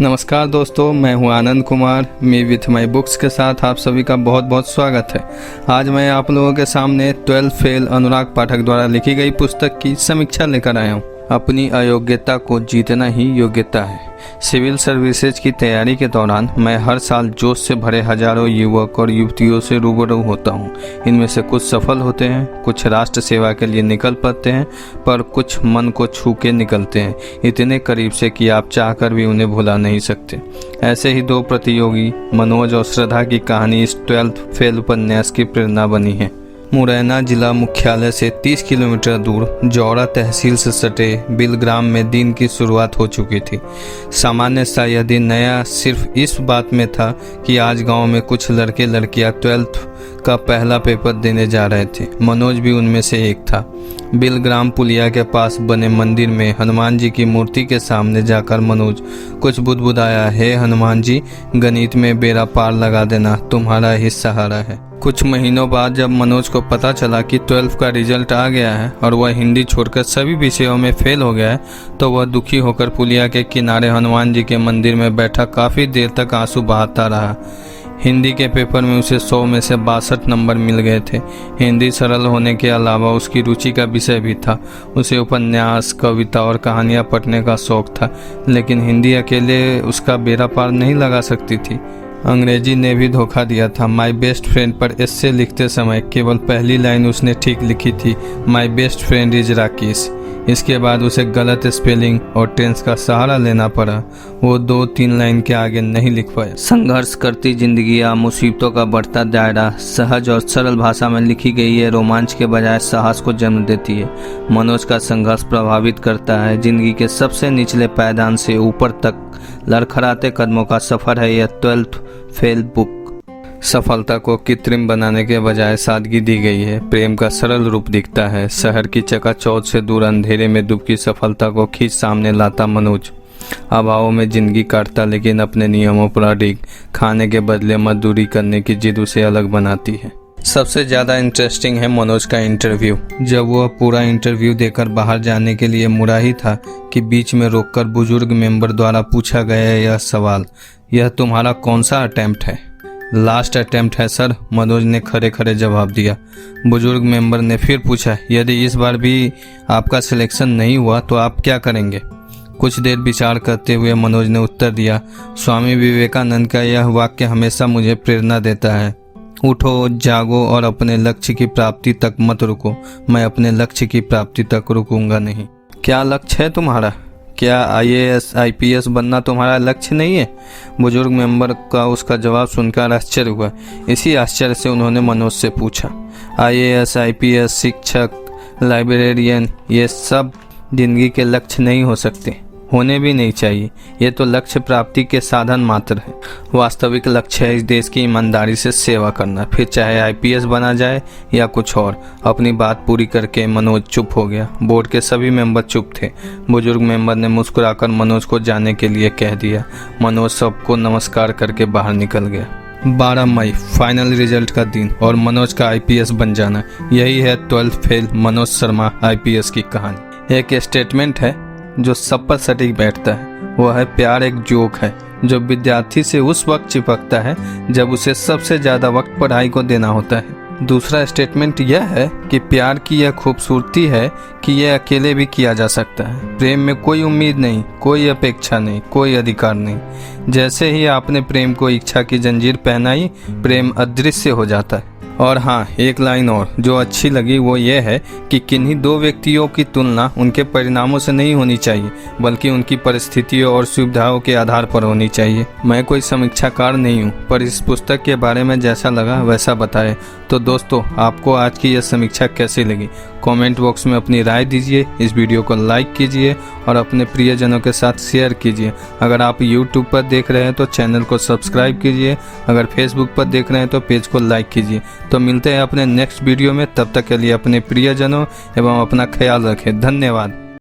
नमस्कार दोस्तों, मैं हूं Anand Kumar. Me with my books के साथ आप सभी का बहुत बहुत स्वागत है। आज मैं आप लोगों के सामने 12 फेल अनुराग पाठक द्वारा लिखी गई पुस्तक की समीक्षा लेकर आया हूं। अपनी अयोग्यता को जीतना ही योग्यता है। सिविल सर्विसेज की तैयारी के दौरान मैं हर साल जोश से भरे हजारों युवक और युवतियों से रूबरू होता हूँ। इनमें से कुछ सफल होते हैं, कुछ राष्ट्र सेवा के लिए निकल पाते हैं, पर कुछ मन को छू के निकलते हैं, इतने करीब से कि आप चाहकर भी उन्हें भुला नहीं सकते। ऐसे ही दो प्रतियोगी मनोज और श्रद्धा की कहानी इस 12 फेल उपन्यास की प्रेरणा बनी है। मुरैना जिला मुख्यालय से 30 किलोमीटर दूर जौरा तहसील से सटे बिलग्राम में दिन की शुरुआत हो चुकी थी। सामान्य सा यह दिन नया सिर्फ इस बात में था कि आज गांव में कुछ लड़के लड़कियां 12th का पहला पेपर देने जा रहे थे। मनोज भी उनमें से एक था। बिलग्राम पुलिया के पास बने मंदिर में हनुमान जी की मूर्ति के सामने जाकर मनोज कुछ बुदबुदाया, हे हनुमान जी, गणित में बेड़ा पार लगा देना, तुम्हारा ही सहारा है। कुछ महीनों बाद जब मनोज को पता चला कि 12 का रिजल्ट आ गया है और वह हिंदी छोड़कर सभी विषयों में फेल हो गया है, तो वह दुखी होकर पुलिया के किनारे हनुमान जी के मंदिर में बैठा काफ़ी देर तक आंसू बहाता रहा। हिंदी के पेपर में उसे 100 में से 62 नंबर मिल गए थे। हिंदी सरल होने के अलावा उसकी रुचि का विषय भी था। उसे उपन्यास, कविता और कहानियाँ पढ़ने का शौक था, लेकिन हिंदी अकेले उसका बेड़ा पार नहीं लगा सकती थी। अंग्रेजी ने भी धोखा दिया था। माई बेस्ट फ्रेंड पर एस्से लिखते समय केवल पहली लाइन उसने ठीक लिखी थी, my best friend is Rakesh. इसके बाद उसे गलत स्पेलिंग और टेंस का सहारा लेना पड़ा। वो 2-3 लाइन के आगे नहीं लिख पाया। संघर्ष करती जिंदगी या मुसीबतों का बढ़ता दायरा सहज और सरल भाषा में लिखी गई है, रोमांच के बजाय साहस को जन्म देती है। मनोज का संघर्ष प्रभावित करता है। जिंदगी के सबसे निचले पायदान से ऊपर तक लड़खड़ाते कदमों का सफर है यह 12 फेल बुक। सफलता को कृत्रिम बनाने के बजाय सादगी दी गई है। प्रेम का सरल रूप दिखता है। शहर की चकाचौंध से दूर अंधेरे में डूबकी सफलता को खींच सामने लाता मनोज। अभावों में जिंदगी काटता, लेकिन अपने नियमों पर अडिग, खाने के बदले मजदूरी करने की जिद उसे अलग बनाती है। सबसे ज़्यादा इंटरेस्टिंग है मनोज का इंटरव्यू। जब वह पूरा इंटरव्यू देकर बाहर जाने के लिए मुड़ा ही था कि बीच में रोककर बुजुर्ग मेंबर द्वारा पूछा गया यह सवाल, यह तुम्हारा कौन सा अटेम्प्ट है? लास्ट अटेम्प्ट है सर, मनोज ने खड़े खड़े जवाब दिया। बुजुर्ग मेंबर ने फिर पूछा, यदि इस बार भी आपका सिलेक्शन नहीं हुआ तो आप क्या करेंगे? कुछ देर विचार करते हुए मनोज ने उत्तर दिया, स्वामी विवेकानंद का यह वाक्य हमेशा मुझे प्रेरणा देता है, उठो, जागो और अपने लक्ष्य की प्राप्ति तक मत रुको। मैं अपने लक्ष्य की प्राप्ति तक रुकूंगा नहीं। क्या लक्ष्य है तुम्हारा? क्या IAS IPS बनना तुम्हारा लक्ष्य नहीं है? बुजुर्ग मेंबर का उसका जवाब सुनकर आश्चर्य हुआ। इसी आश्चर्य से उन्होंने मनोज से पूछा, IAS IPS, शिक्षक, लाइब्रेरियन, ये सब जिंदगी के लक्ष्य नहीं हो सकते, होने भी नहीं चाहिए। ये तो लक्ष्य प्राप्ति के साधन मात्र है। वास्तविक लक्ष्य है इस देश की ईमानदारी से सेवा करना, फिर चाहे IPS बना जाए या कुछ और। अपनी बात पूरी करके मनोज चुप हो गया। बोर्ड के सभी मेंबर चुप थे। बुजुर्ग मेंबर ने मुस्कुराकर मनोज को जाने के लिए कह दिया। मनोज सबको नमस्कार करके बाहर निकल गया। 12 मई फाइनल रिजल्ट का दिन और मनोज का IPS बन जाना, यही है 12 फेल मनोज शर्मा IPS की कहानी। एक स्टेटमेंट है जो सब पर सटीक बैठता है, वह है प्यार एक जोक है जो विद्यार्थी से उस वक्त चिपकता है जब उसे सबसे ज़्यादा वक्त पढ़ाई को देना होता है। दूसरा स्टेटमेंट यह है कि प्यार की यह खूबसूरती है कि यह अकेले भी किया जा सकता है। प्रेम में कोई उम्मीद नहीं, कोई अपेक्षा नहीं, कोई अधिकार नहीं। जैसे ही आपने प्रेम को इच्छा की जंजीर पहनाई, प्रेम अदृश्य हो जाता है। और हाँ, एक लाइन और जो अच्छी लगी वो ये है कि किन्हीं दो व्यक्तियों की तुलना उनके परिणामों से नहीं होनी चाहिए, बल्कि उनकी परिस्थितियों और सुविधाओं के आधार पर होनी चाहिए। मैं कोई समीक्षाकार नहीं हूँ, पर इस पुस्तक के बारे में जैसा लगा वैसा बताएं। तो दोस्तों, आपको आज की यह समीक्षा कैसी लगी? कमेंट बॉक्स में अपनी राय दीजिए। इस वीडियो को लाइक कीजिए और अपने प्रियजनों के साथ शेयर कीजिए। अगर आप यूट्यूब पर देख रहे हैं तो चैनल को सब्सक्राइब कीजिए। अगर फेसबुक पर देख रहे हैं तो पेज को लाइक कीजिए। तो मिलते हैं अपने नेक्स्ट वीडियो में। तब तक के लिए अपने प्रियजनों एवं अपना ख्याल रखें। धन्यवाद।